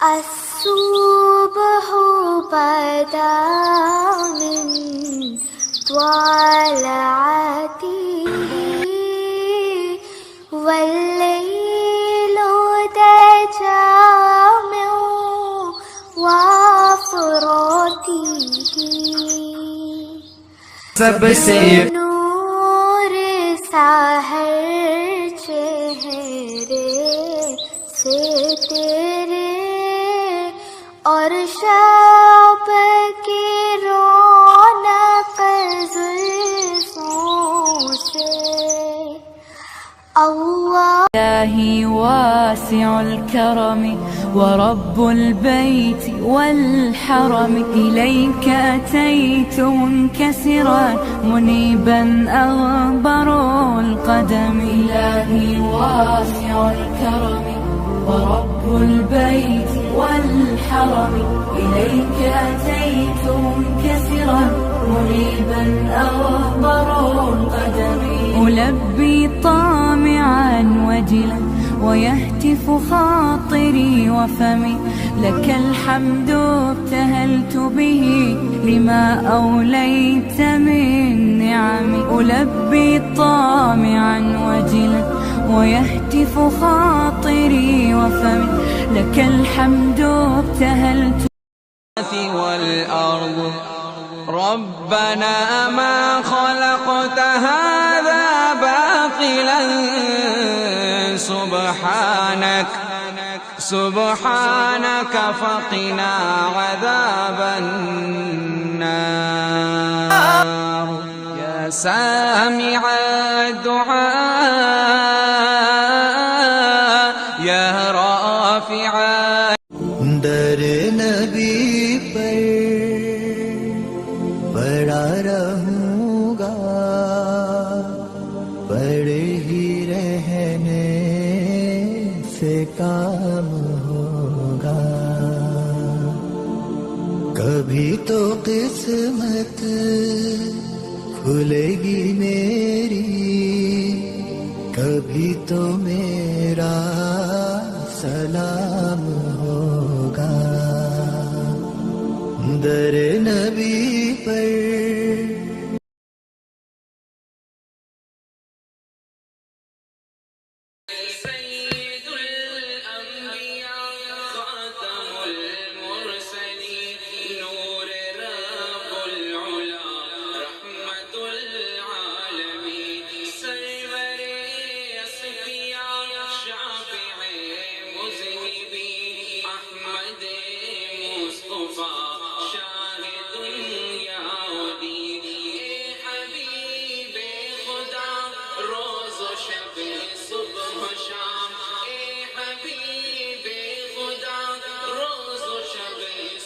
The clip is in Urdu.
الصبح بدا من طلعته والليل دجى من وفراته سب سے نور سحر چہرے سے تیرے اور شب کی رونق زلفوں سے اللہ إلهي واسع الكرم ورب البيت والحرم إليك أتيت منكسرا منيبا أغبر القدم إلهي واسع الكرم ورب البيت والحرم إليك أتيت منكسرا منيبا أغبر القدم ألبي طامعا وجلا ويهتف خاطري وفمي لك الحمد ابتهلت به لما أوليت من نعم ألبي طامعا وجلا ويهتف خاطري وفمي لك الحمد ابتهلت والأرض ربنا ما خلقت هذا باطلا سبحانك فقنا عذاب النار يا سامع الدعاء يا رافع در نبی پر پڑا رہوں گا پڑے ہی رہنے سے کام ہوگا کبھی تو قسمت کھلے گی میری کبھی تو میرا سلام ہوگا در نبی پر